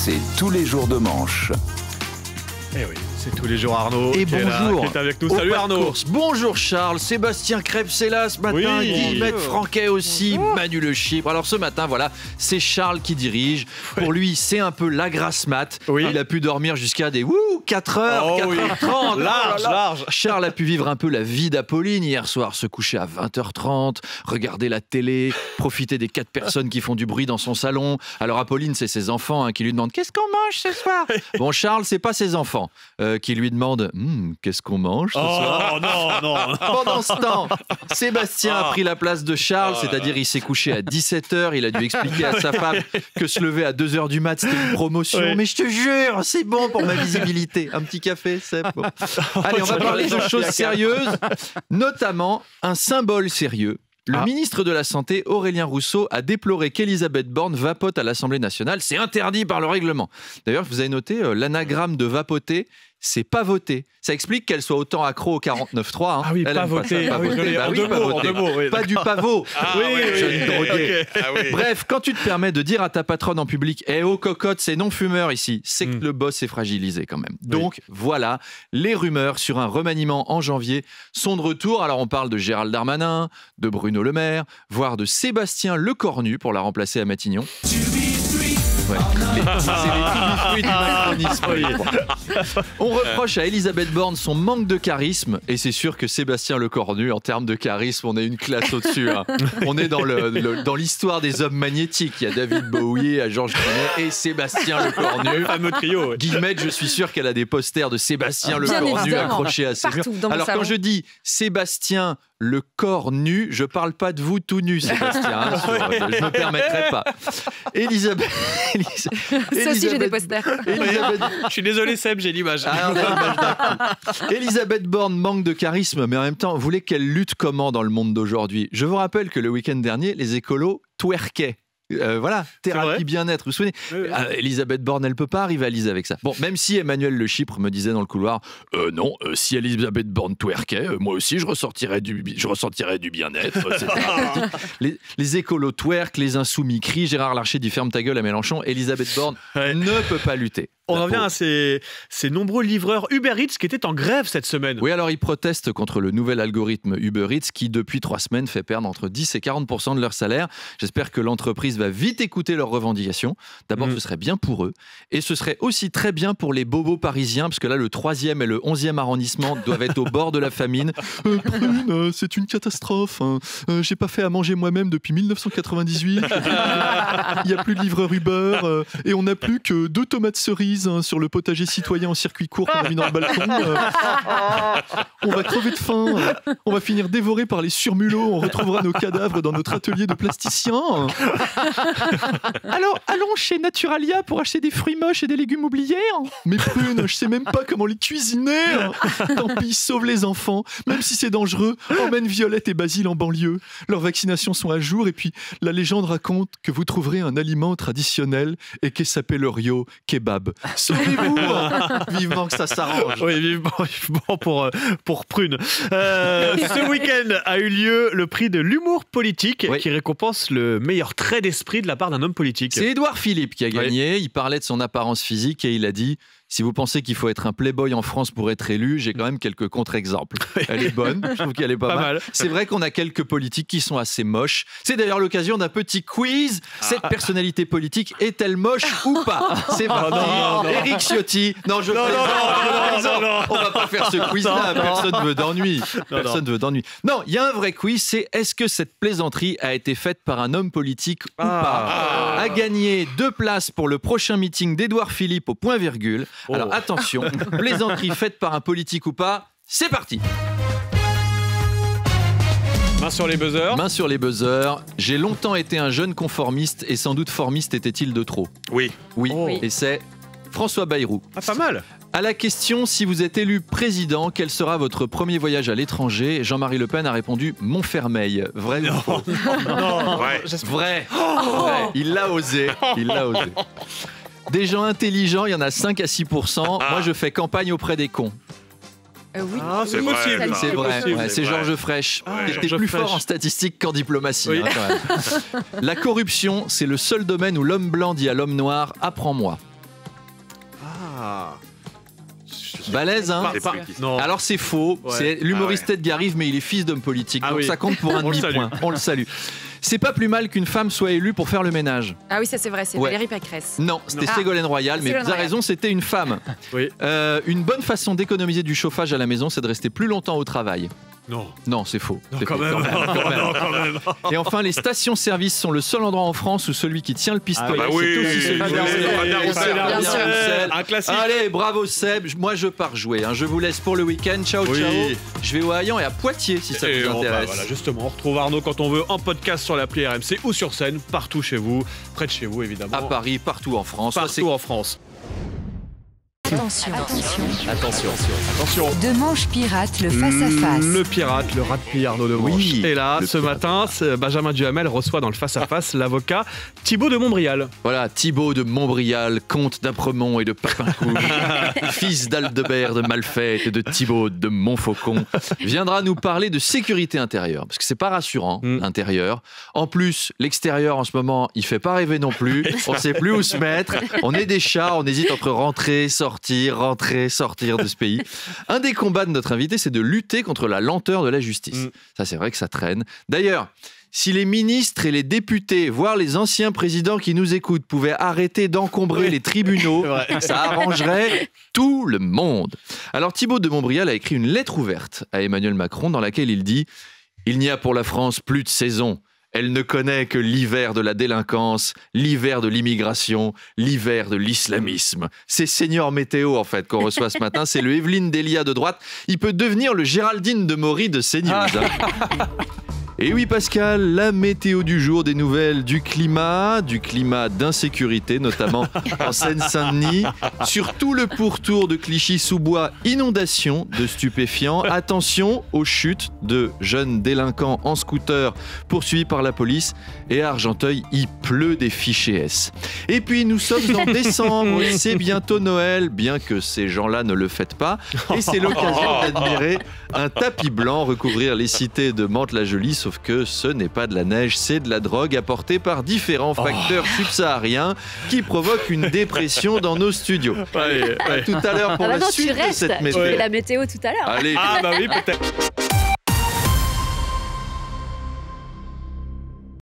C'est tous les jours de manche. Eh oui, c'est tous les jours Arnaud Et qui est là, bonjour qui est avec nous. au Salut pas de Arnaud. course. Bonjour Charles, Sébastien Krebs-Sella ce matin, Oui. Guillemette Franquet aussi, Manu Le Chypre. Alors ce matin, voilà, c'est Charles qui dirige. Pour lui, c'est un peu la grasse mat. Oui. Il a pu dormir jusqu'à des 4h, Oh 4h30. oui. Large, large. Charles a pu vivre un peu la vie d'Apolline hier soir, se coucher à 20h30, regarder la télé, profiter des 4 personnes qui font du bruit dans son salon. Alors Apolline, c'est ses enfants qui lui demandent « Qu'est-ce qu'on mange ce soir ?» Bon, Charles, c'est pas ses enfants qui lui demandent « Qu'est-ce qu'on mange ce soir ?» Oh non. Pendant ce temps, Sébastien a pris la place de Charles, c'est-à-dire il s'est couché à 17h, il a dû expliquer à sa femme que se lever à 2h du mat, c'était une promotion. Oui. Mais je te jure, c'est bon pour ma visibilité. Un petit café, c'est bon. Allez, on va parler de choses sérieuses, notamment un symbole sérieux. Le ministre de la Santé, Aurélien Rousseau, a déploré qu'Elisabeth Borne vapote à l'Assemblée nationale. C'est interdit par le règlement. D'ailleurs, vous avez noté, l'anagramme de vapoter, c'est pas voter. Ça explique qu'elle soit autant accro au 49.3. Ah oui, pas voter. Pas voter. Bah En oui, deux pas mots, voter. en 2 mots. Oui. Pas du pavot. Jeune drogué. Ok. Bref, quand tu te permets de dire à ta patronne en public « Eh oh cocotte, c'est non-fumeur ici », c'est que le boss est fragilisé quand même. Donc voilà, les rumeurs sur un remaniement en janvier sont de retour. Alors on parle de Gérald Darmanin, de Bruno Le Maire, voire de Sébastien Lecornu pour la remplacer à Matignon. Ouais. C'est les fruits du macronisme. On reproche à Elisabeth Borne son manque de charisme et c'est sûr que Sébastien Lecornu, en termes de charisme, on est une classe au-dessus. Hein. On est dans l'histoire des hommes magnétiques. Il y a David Bowie, il y a Georges Clooney et Sébastien Lecornu. Le fameux trio. Ouais. Guillemette, je suis sûr qu'elle a des posters de Sébastien Bien Lecornu évidemment. accrochés à ses murs. Partout dans mon Alors salon. quand je dis Sébastien le corps nu, je parle pas de vous tout nu, Sébastien. Hein, je me permettrai pas. Elisabeth. Ça aussi, j'ai des posters. Je suis désolé Seb, j'ai l'image. Elisabeth Borne manque de charisme, mais en même temps, vous voulez qu'elle lutte comment dans le monde d'aujourd'hui ? Je vous rappelle que le week-end dernier, les écolos twerkaient. Voilà, thérapie vrai bien-être, vous vous souvenez Elisabeth Borne, elle peut pas rivaliser avec ça. Bon, même si Emmanuel Le Chypre me disait dans le couloir non, si Elisabeth Borne twerkait, moi aussi je ressentirais du bien-être. Les écolos twerk, les insoumis crient, Gérard Larcher dit ferme ta gueule à Mélenchon, Elisabeth Borne ne peut pas lutter. On revient à ces nombreux livreurs Uber Eats qui étaient en grève cette semaine. Oui, alors ils protestent contre le nouvel algorithme Uber Eats qui, depuis 3 semaines, fait perdre entre 10 et 40% de leur salaire. J'espère que l'entreprise va vite écouter leurs revendications. D'abord, ce serait bien pour eux. Et ce serait aussi très bien pour les bobos parisiens, parce que là, le 3e et le 11e arrondissement doivent être au bord de la famine. Prune, c'est une catastrophe. Hein. J'ai pas fait à manger moi-même depuis 1998. Il n'y a plus de livreur Uber. Et on n'a plus que 2 tomates cerises sur le potager citoyen en circuit court qu'on a mis dans le balcon. On va crever de faim. On va finir dévoré par les surmulots. On retrouvera nos cadavres dans notre atelier de plasticien. Alors, allons chez Naturalia pour acheter des fruits moches et des légumes oubliés. Mais Prune, je sais même pas comment les cuisiner. Tant pis, sauve les enfants. Même si c'est dangereux, emmène Violette et Basile en banlieue. Leurs vaccinations sont à jour et puis la légende raconte que vous trouverez un aliment traditionnel et qu'est s'appelle kebab. Sauvez-vous. Vivement que ça s'arrange. Oui, vivement pour Prune. Ce week-end a eu lieu le prix de l'humour politique qui récompense le meilleur trait d'esprit de la part d'un homme politique. C'est Édouard Philippe qui a gagné. Il parlait de son apparence physique et il a dit « Si vous pensez qu'il faut être un playboy en France pour être élu, j'ai quand même quelques contre-exemples. » Elle est bonne, je trouve qu'elle est pas mal. C'est vrai qu'on a quelques politiques qui sont assez moches. C'est d'ailleurs l'occasion d'un petit quiz. Cette personnalité politique est-elle moche ou pas ? C'est parti. Éric Ciotti. Non, je plaisante. On va pas faire ce quiz-là. Personne veut d'ennui. Personne veut d'ennui. Non, il y a un vrai quiz. C'est est-ce que cette plaisanterie a été faite par un homme politique ou pas ? A gagné 2 places pour le prochain meeting d'Édouard Philippe au point-virgule. Alors attention, plaisanterie faite par un politique ou pas, c'est parti. Main sur les buzzers. Main sur les buzzers. J'ai longtemps été un jeune conformiste et sans doute formiste était-il de trop. Oui. Et c'est François Bayrou. Ah, pas mal. À la question, si vous êtes élu président, quel sera votre premier voyage à l'étranger ? Jean-Marie Le Pen a répondu Montfermeil. Vrai ou faux ? Non. Vrai. Il l'a osé. Des gens intelligents, il y en a 5 à 6%. Moi, je fais campagne auprès des cons. Oui. C'est possible. C'est vrai, c'est Georges Frêche. T'es plus fort en statistique qu'en diplomatie. Oui. Quand même. La corruption, c'est le seul domaine où l'homme blanc dit à l'homme noir « apprends-moi ». Ah. Balèze, hein. Non. Alors c'est faux, c'est l'humoriste Edgar Rive, mais il est fils d'homme politique, donc ça compte pour un demi-point. On le salue. C'est pas plus mal qu'une femme soit élue pour faire le ménage. Ah oui, ça c'est vrai, c'est Valérie Pécresse. Non, c'était Ségolène Royal, mais vous avez raison, c'était une femme. Oui. Une bonne façon d'économiser du chauffage à la maison, c'est de rester plus longtemps au travail. Non, c'est faux. Non, quand même. Et enfin, les stations-service sont le seul endroit en France où celui qui tient le pistolet, c'est aussi celui qui un classique. Allez, bravo Seb, moi je pars jouer. Je vous laisse pour le week-end. Ciao, ciao. Je vais au Hayan et à Poitiers si ça vous intéresse. Voilà, justement, on retrouve Arnaud quand on veut en podcast sur l'appli RMC ou sur scène, partout chez vous, près de chez vous évidemment. À Paris, partout en France. Partout en France. Attention. De Manche Pirate, le face-à-face. Le pirate, le rat-pie Arnaud de Manche. Et là, ce matin, Benjamin Duhamel reçoit dans le face-à-face l'avocat Thibaut de Montbrial. Voilà, Thibaut de Montbrial, comte d'Apremont et de Papincouche, fils d'Aldebert de Malfait et de Thibaut de Montfaucon, viendra nous parler de sécurité intérieure. Parce que c'est pas rassurant, l'intérieur. En plus, l'extérieur, en ce moment, il fait pas rêver non plus. On sait plus où se mettre. On est des chats, on hésite entre rentrer, rentrer, sortir de ce pays. Un des combats de notre invité, c'est de lutter contre la lenteur de la justice. Ça, c'est vrai que ça traîne. D'ailleurs, si les ministres et les députés, voire les anciens présidents qui nous écoutent, pouvaient arrêter d'encombrer les tribunaux, ça arrangerait tout le monde. Alors Thibaut de Montbrial a écrit une lettre ouverte à Emmanuel Macron dans laquelle il dit « Il n'y a pour la France plus de saison. Elle ne connaît que l'hiver de la délinquance, l'hiver de l'immigration, l'hiver de l'islamisme. » C'est Seigneur Météo, en fait, qu'on reçoit ce matin. C'est le Evelyne Delia de droite. Il peut devenir le Géraldine de Maury de CNews. Et oui, Pascal, la météo du jour, des nouvelles du climat d'insécurité, notamment en Seine-Saint-Denis. Sur tout le pourtour de Clichy-sous-Bois, inondation de stupéfiants. Attention aux chutes de jeunes délinquants en scooter poursuivis par la police. Et à Argenteuil, il pleut des fichiers S. Et puis, nous sommes en décembre, c'est bientôt Noël, bien que ces gens-là ne le fêtent pas. Et c'est l'occasion d'admirer un tapis blanc recouvrir les cités de Mantes-la-Jolie, sauf que ce n'est pas de la neige, c'est de la drogue apportée par différents facteurs subsahariens qui provoquent une dépression dans nos studios. À tout à l'heure pour la suite de cette météo. La météo tout à l'heure. Allez. Ah bah oui, peut-être.